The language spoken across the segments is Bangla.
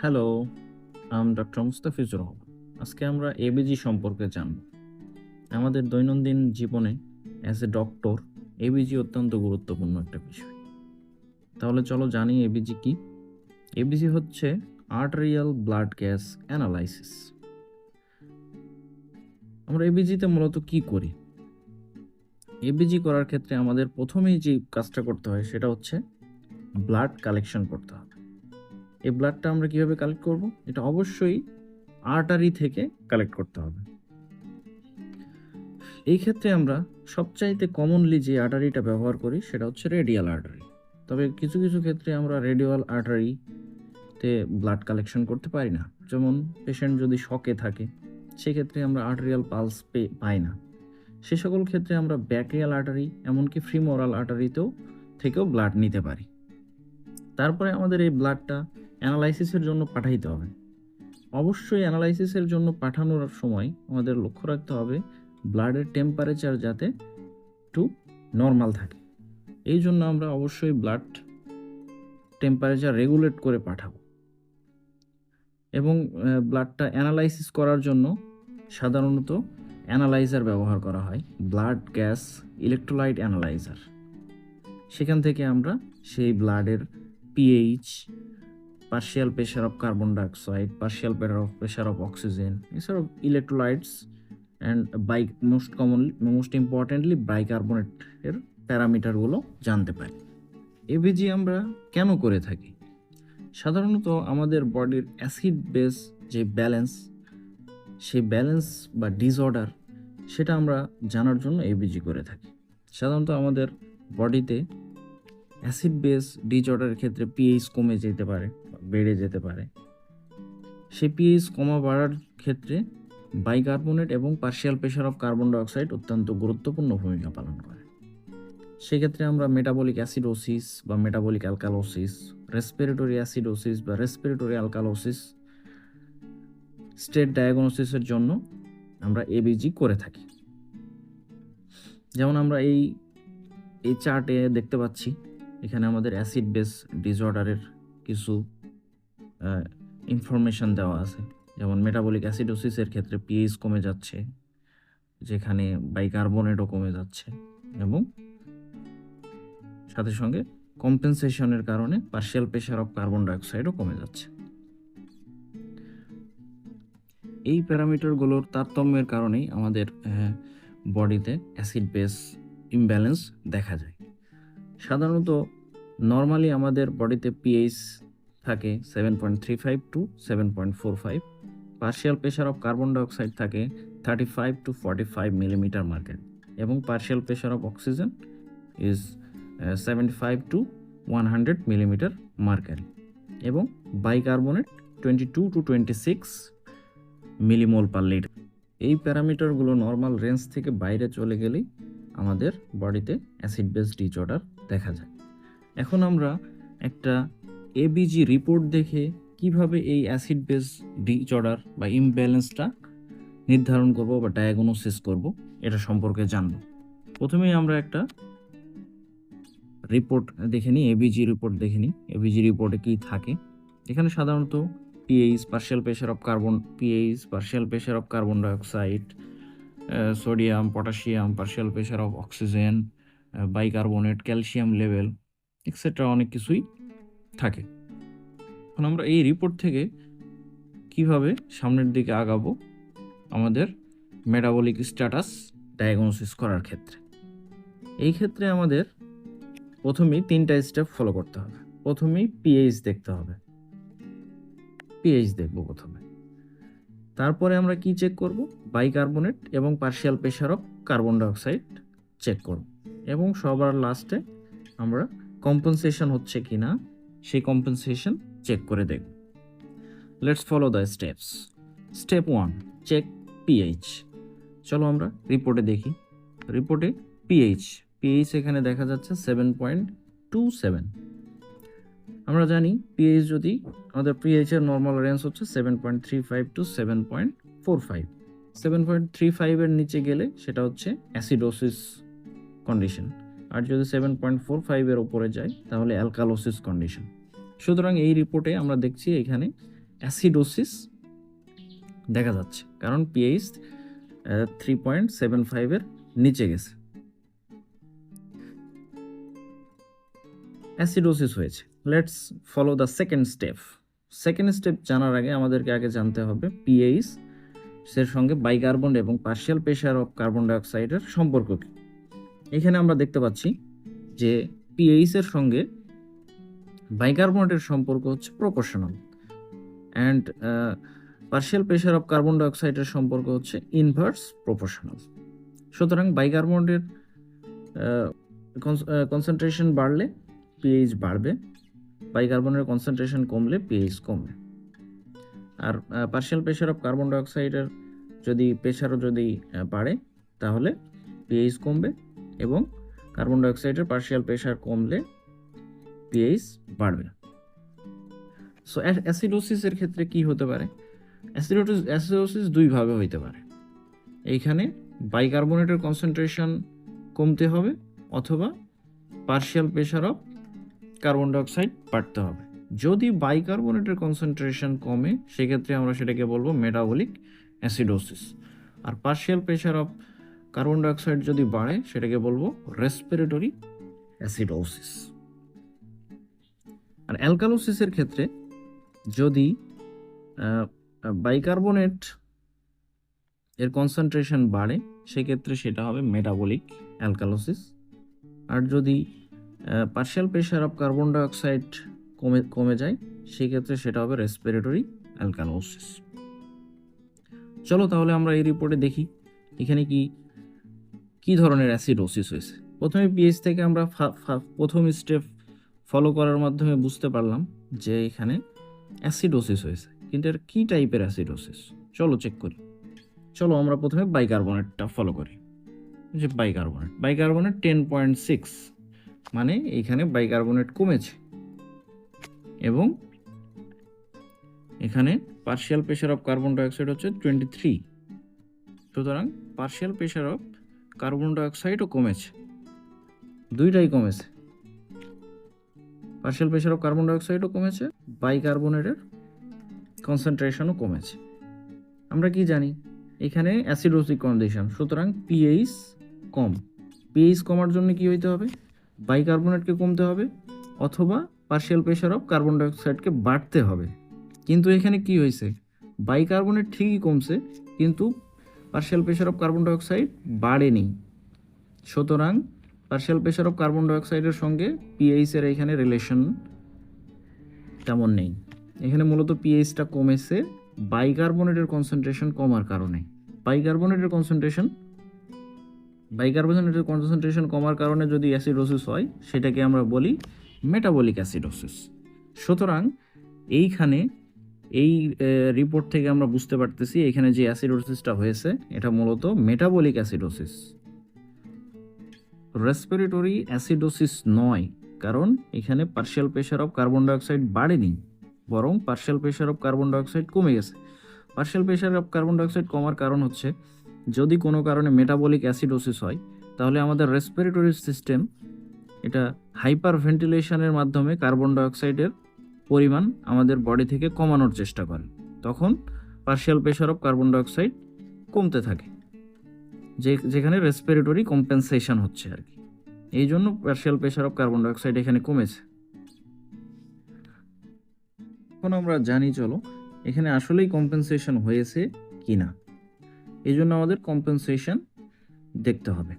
Hello, doctor Mustafizur Rahman. আজকে আমরা এবিজি সম্পর্কে জানব। আমাদের দৈনন্দিন জীবনে অ্যাজ এ ডক্টর এবিজি অত্যন্ত গুরুত্বপূর্ণ একটা বিষয়। তাহলে চলো জানি এবিজি কি? এবিজি হচ্ছে আর্টেরিয়াল ব্লাড গ্যাস অ্যানালাইসিস। আমরা এবিজিতে মূলত কি করি? এবিজি করার ক্ষেত্রে আমাদের প্রথমেই যে কাজটা করতে হয় সেটা হচ্ছে ব্লাড কালেকশন করতে হবে। এই ব্লাডটা আমরা কিভাবে কালেক্ট করব? এটা অবশ্যই আর্টারি থেকে কালেক্ট করতে হবে। এই ক্ষেত্রে আমরা সবচাইতে কমনলি যে আর্টারিটা ব্যবহার করি সেটা হচ্ছে রেডিয়াল আর্টারি। তবে কিছু কিছু ক্ষেত্রে আমরা রেডিয়াল আর্টারিতে ব্লাড কালেকশন করতে পারি না। যেমন পেশেন্ট যদি শকে থাকে, সেক্ষেত্রে আমরা আর্টেরিয়াল পালস পাই না। সে সকল ক্ষেত্রে আমরা ব্যাকরিয়াল আর্টারি, এমনকি ফিমোরাল আর্টারিতেও থেকেও ব্লাড নিতে পারি। তারপরে আমাদের এই ব্লাডটা অ্যানালাইসিসের জন্য পাঠাইতে হবে। অবশ্যই অ্যানালাইসিসের জন্য পাঠানোর সময় আমাদের লক্ষ্য রাখতে হবে ব্লাডের টেম্পারেচার যাতে একটু নর্মাল থাকে। এই জন্য আমরা অবশ্যই ব্লাড টেম্পারেচার রেগুলেট করে পাঠাবো। এবং ব্লাডটা অ্যানালাইসিস করার জন্য সাধারণত অ্যানালাইজার ব্যবহার করা হয়, ব্লাড গ্যাস ইলেকট্রোলাইট অ্যানালাইজার। সেখান থেকে আমরা সেই ব্লাডের pH, partial pressure of carbon dioxide, partial pressure of oxygen, এছাড়াও electrolytes and most importantly bicarbonate এর প্যারামিটারগুলো জানতে পারি। এবিজি আমরা কেন করে থাকি? সাধারণত আমাদের বডির অ্যাসিড বেস যে ব্যালেন্স, সেই ব্যালেন্স বা ডিসঅর্ডার সেটা আমরা জানার জন্য এবিজি করে থাকি। সাধারণত আমাদের বডিতে অ্যাসিড বেস ডিসঅর্ডারের ক্ষেত্রে পিএইচ কমে যেতে পারে, বেড়ে যেতে পারে। সেই পিএইচ কমা বাড়ার ক্ষেত্রে বাইকার্বনেট এবং partial pressure of carbon dioxide অত্যন্ত গুরুত্বপূর্ণ ভূমিকা পালন করে। সেক্ষেত্রে আমরা মেটাবলিক অ্যাসিডোসিস বা মেটাবলিক অ্যালকালোসিস, রেসপিরেটরি অ্যাসিডোসিস বা রেসপিরেটরি অ্যালকালোসিস স্টেট ডায়াগনোসিসের জন্য আমরা এবিজি করে থাকি। যেমন আমরা এই চার্টে দেখতে পাচ্ছি, এখানে আমাদের অ্যাসিড বেস ডিসঅর্ডারের কিছু ইনফরমেশন দেওয়া আছে। যেমন মেটাবলিক অ্যাসিডোসিসের ক্ষেত্রে পিএইচ কমে যাচ্ছে, যেখানে বাইকার্বনেটও কমে যাচ্ছে, এবং সাথে সঙ্গে কম্পেনসেশনের কারণে পার্শিয়াল প্রেশার অফ কার্বন ডাইঅক্সাইডও কমে যাচ্ছে। এই প্যারামিটারগুলোর তারতম্যের কারণেই আমাদের বডিতে অ্যাসিড বেস ইমব্যালেন্স দেখা যায়। সাধারণত নর্মালি আমাদের বডিতে পিএইচ থাকে 7.35 to 7.45, partial pressure of carbon dioxide থাকে 35 টু 45 মিলিমিটার মার্কেরি, এবং partial pressure of oxygen is 75 to 100 millimetre mercury, এবং bicarbonate 22 to 26 millimole per litre. এই প্যারামিটারগুলো নর্মাল রেঞ্জ থেকে বাইরে চলে গেলেই আমাদের বডিতে অ্যাসিড বেস ডিসঅর্ডার দেখা যায়। এখন আমরা একটা এবিজি রিপোর্ট দেখে কিভাবে এই অ্যাসিড বেস ডিসঅর্ডার বা ইমব্যালেন্সটা নির্ধারণ করব বা ডায়াগনোসিস করব, এটা সম্পর্কে জানব। প্রথমেই আমরা একটা রিপোর্ট দেখে নিই, এবিজি রিপোর্ট দেখে নিই। এবিজি রিপোর্টে কী থাকে? এখানে সাধারণত pH, partial pressure of carbon dioxide, sodium, potassium, partial pressure of oxygen, bicarbonate, calcium level etcetera অনেক কিছুই থাকে। এখন আমরা এই রিপোর্ট থেকে কিভাবে সামনের দিকে আগাবো আমাদের মেটাবলিক স্ট্যাটাস ডায়াগনোসিস করার ক্ষেত্রে? এই ক্ষেত্রে আমাদের প্রথমেই 3টা স্টেপ ফলো করতে হবে। প্রথমেই পিএইচ দেখতে হবে, পিএইচ দেখব প্রথমে। তারপরে আমরা কি চেক করব? বাইকার্বনেট এবং partial pressure of carbon dioxide check করব, এবং সবার লাস্টে আমরা কম্পেনসেশন হচ্ছে কিনা সেই কম্পেনসেশন চেক করে দেখব। Let's follow the steps. Step 1, check pH. চলো আমরা রিপোর্টে দেখি। রিপোর্টে পিএইচ এখানে দেখা যাচ্ছে 7.27। আমরা জানি পিএইচ যদি আমাদের পিএইচের নর্মাল রেঞ্জ হচ্ছে 7.35 টু 7.45। 7.35 এর নিচে গেলে সেটা হচ্ছে অ্যাসিডোসিস কন্ডিশন, আর যদি 7.45 এর উপরে যায় তাহলে অ্যালকালোসিস কন্ডিশন। সুতরাং এই রিপোর্টে আমরা দেখছি এখানে অ্যাসিডোসিস দেখা যাচ্ছে, কারণ পিএইচ 3.75-এর নিচে গেছে, অ্যাসিডোসিস হয়েছে। Let's follow the second step. Second step জানার আগে আমাদেরকে আগে জানতে হবে পিএইচ এর সঙ্গে বাইকার্বন এবং পার্শিয়াল প্রেশার অফ কার্বন ডাইঅক্সাইডের সম্পর্ক কী। এখানে আমরা দেখতে পাচ্ছি যে পিএইচ এর সঙ্গে বাইকার্বনেটের সম্পর্ক হচ্ছে proportional, and partial pressure of carbon ডাইঅক্সাইডের সম্পর্ক হচ্ছে ইনভার্স প্রপোর্শনাল। সুতরাং বাইকার্বনেটের কনসেন্ট্রেশন বাড়লে পিএইচ বাড়বে, বাইকার্বনের কনসেন্ট্রেশন কমলে পিএইচ কমবে। আর পার্শিয়াল প্রেশার অফ কার্বন ডাইঅক্সাইডের প্রেশারও যদি বাড়ে তাহলে পিএইচ কমবে, এবং কার্বন ডাইঅক্সাইডের পার্শিয়াল প্রেশার কমলে পিএইচ বাড়বে। সো অ্যাসিডোসিসের ক্ষেত্রে কি হতে পারে? অ্যাসিডোসিস দুইভাবে হইতে পারে। এইখানে বাইকার্বনেটের কনসেন্ট্রেশন কমতে হবে অথবা partial pressure of carbon dioxide বাড়তে হবে। যদি বাইকার্বনেটের কনসেন্ট্রেশন কমে সেক্ষেত্রে আমরা সেটাকে বলবো মেটাবলিক অ্যাসিডোসিস, আর partial pressure of carbon dioxide যদি বাড়ে সেটাকে বলবো রেসপিরেটরি অ্যাসিডোসিস। আর অ্যালকালোসিসের ক্ষেত্রে যদি বাইকার্বনেট এর কনসেন্ট্রেশন বাড়ে সেক্ষেত্রে সেটা হবে মেটাবলিক অ্যালকালোসিস, আর যদি partial pressure of carbon dioxide কমে যায় সেক্ষেত্রে সেটা হবে রেসপিরেটরি অ্যালকালোসিস। চলো তাহলে আমরা এই রিপোর্টে দেখি এখানে কি ধরনের অ্যাসিডোসিস হয়েছে। প্রথমে পিএইচ থেকে আমরা প্রথম স্টেপ ফলো করার মাধ্যমে বুঝতে পারলাম যে এখানে অ্যাসিডোসিস হয়েছে, কিন্তু এর কী টাইপের অ্যাসিডোসিস চলো চেক করি। চলো আমরা প্রথমে বাইকার্বনেটটা ফলো করি। যে বাইকার্বনেট 10.6, মানে এইখানে বাইকার্বনেট কমেছে, এবং এখানে partial pressure of carbon dioxide হচ্ছে 23। সুতরাং পার্শিয়াল প্রেশার অফ কার্বন ডাইঅক্সাইডও কমেছে, দুইটাই কমেছে, পার্শিয়াল প্রেশার অফ কার্বন ডাইঅক্সাইডও কমেছে, বাইকার্বনেটের কনসেন্ট্রেশনও কমেছে। আমরা কি জানি এখানে অ্যাসিডোসিক কন্ডিশন, সুতরাং পিএইচ কম। পিএইচ কমার জন্য কি হইতে হবে? বাইকার্বনেটকে কমতে হবে অথবা পার্শিয়াল প্রেশার অফ কার্বন ডাইঅক্সাইডকে বাড়তে হবে। কিন্তু এখানে কি হয়েছে? বাইকার্বনেট ঠিকই কমছে কিন্তু partial pressure of carbon dioxide বাড়েনি। সুতরাং পার্শিয়াল প্রেশার অফ কার্বন ডাইঅক্সাইডের সঙ্গে পিএইচের এখানে রিলেশন তেমন নেই। এখানে মূলত পিএইচটা কমেছে বাইকার্বনেটের কনসেন্ট্রেশন কমার কারণে। বাইকার্বনেটের কনসেন্ট্রেশন কমার কারণে যদি অ্যাসিডোসিস হয় সেটাকে আমরা বলি মেটাবলিক অ্যাসিডোসিস। সুতরাং এইখানে এই রিপোর্ট থেকে আমরা বুঝতে পারতেছি এখানে যে অ্যাসিডোসিসটা হয়েছে এটা মূলত মেটাবলিক অ্যাসিডোসিস, রেসপিরেটরি অ্যাসিডোসিস নয়, কারণ এখানে partial pressure of carbon dioxide বাড়েনি, বরং partial pressure of carbon dioxide কমে গেছে। Partial pressure of carbon dioxide কমার কারণ হচ্ছে যদি কোনো কারণে মেটাবলিক অ্যাসিডোসিস হয় তাহলে আমাদের রেসপিরেটরি সিস্টেম এটা হাইপার ভেন্টিলেশনের মাধ্যমে কার্বন ডাইঅক্সাইডের পরিমাণ আমাদের বডি থেকে কমানোর চেষ্টা করে, তখন partial pressure of carbon dioxide কমতে থাকে, যেখানে রেসপিরেটরি কম্পেনসেশন হচ্ছে আর কি। এই জন্য partial pressure of carbon dioxide এখানে কমেছে। এখন আমরা জানি চলো এখানে আসলেই কম্পেনসেশন হয়েছে কিনা। এই জন্য আমাদের কম্পেনসেশন দেখতে হবে।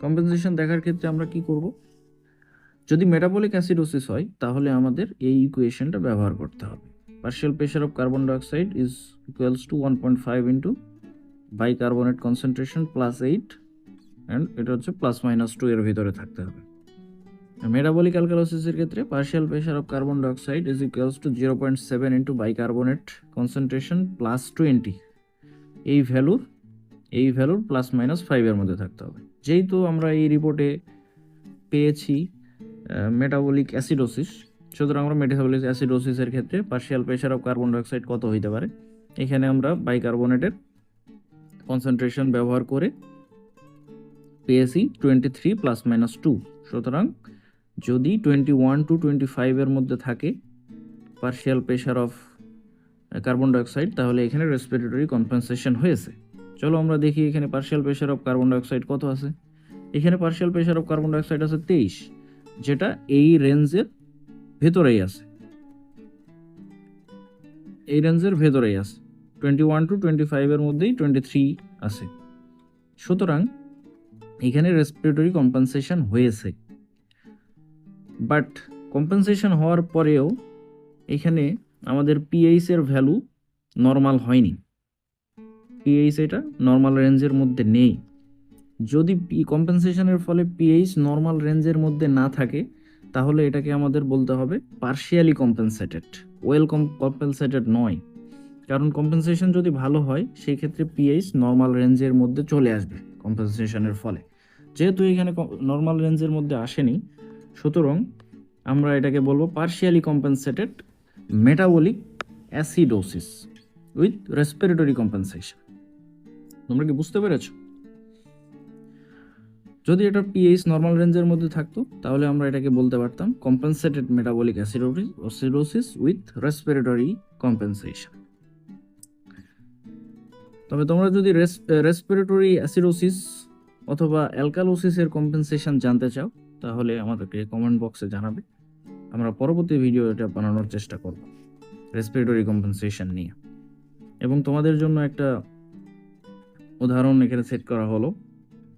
কম্পেনসেশন দেখার ক্ষেত্রে আমরা কি করব? যদি মেটাবলিক অ্যাসিডোসিস হয় তাহলে আমাদের এই ইকুয়েশনটা ব্যবহার করতে হবে। Partial pressure of carbon dioxide is equals to 1.5 into bicarbonate concentration plus 8, and এটা হচ্ছে +-2 এর ভিতরে থাকতে হবে। মেটাবলিক অ্যালকালোসিসের ক্ষেত্রে partial pressure of carbon dioxide is equals to 0.7 into bicarbonate concentration +20। এই ভ্যালুর +-5 এর মধ্যে থাকতে হবে। যেহেতু আমরা এই রিপোর্টে পেয়েছি মেটাবলিক অ্যাসিডোসিস, সুতরাং আমরা মেটাবলিক অ্যাসিডোসিসের ক্ষেত্রে partial pressure of carbon dioxide কত হইতে পারে এখানে আমরা বাইকার্বনেটের কনসেন্ট্রেশন ব্যবহার করে পেয়েছি 23 +-2। সুতরাং যদি 21 to 25 এর মধ্যে থাকে partial pressure of carbon dioxide, তাহলে এখানে রেসপিরেটরি কম্পেনসেশন হয়েছে। চলো আমরা দেখি এখানে partial pressure of carbon dioxide কত আছে। এখানে partial pressure of carbon dioxide আছে 23, যেটা এই রেঞ্জের ভেতরেই আছে, এই রেঞ্জের ভেতরেই আছে। 21 to 25 এর মধ্যেই 23 আছে। সুতরাং এখানে রেসপিরেটরি কম্পেনসেশন হয়েছে। বাট কম্পেনসেশন হওয়ার পরেও এখানে আমাদের পিএইচ এর ভ্যালু নর্মাল হয়নি, পিএইচ এটা নর্মাল রেঞ্জের মধ্যে নেই। যদি কম্পেনসেশনের ফলে পিএইচ নর্মাল রেঞ্জের মধ্যে না থাকে, তাহলে এটাকে আমাদের বলতে হবে পার্শিয়ালি কম্পেনসেটেড, ওয়েল কম্পেনসেটেড নয়। কারণ কম্পেনসেশন যদি ভালো হয় সেই ক্ষেত্রে পিএইচ নর্মাল রেঞ্জের মধ্যে চলে আসবে কম্পেনসেশনের ফলে। যেহেতু এখানে নর্মাল রেঞ্জের মধ্যে আসেনি, সুতরাং আমরা এটাকে বলবো partially compensated metabolic acidosis with respiratory compensation. তোমরা কি বুঝতে পেরেছো? যদি এটা পিএইচ নর্মাল রেঞ্জের মধ্যে থাকতো, তাহলে আমরা এটাকে বলতে পারতাম compensated metabolic acidosis with respiratory compensation. তবে তোমরা যদি রেসপিরেটরি অ্যাসিডোসিস অথবা অ্যালকালোসিসের কম্পেনসেশন জানতে চাও, তাহলে আমাদেরকে কমেন্ট বক্সে জানাবে। আমরা পরবর্তী ভিডিও এটা বানানোর চেষ্টা করব রেসপিরেটরি কম্পেনসেশন নিয়ে। এবং তোমাদের জন্য একটা উদাহরণ এখানে সেট করা হলো,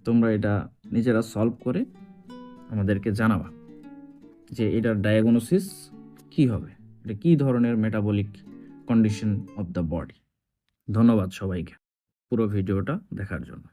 তোমরা এটা নিজেরা সলভ করে আমাদেরকে জানাবা যে এটার ডায়াগনোসিস কি হবে, এটা কি ধরনের metabolic condition of the body. ধন্যবাদ সবাইকে পুরো ভিডিওটা দেখার জন্য।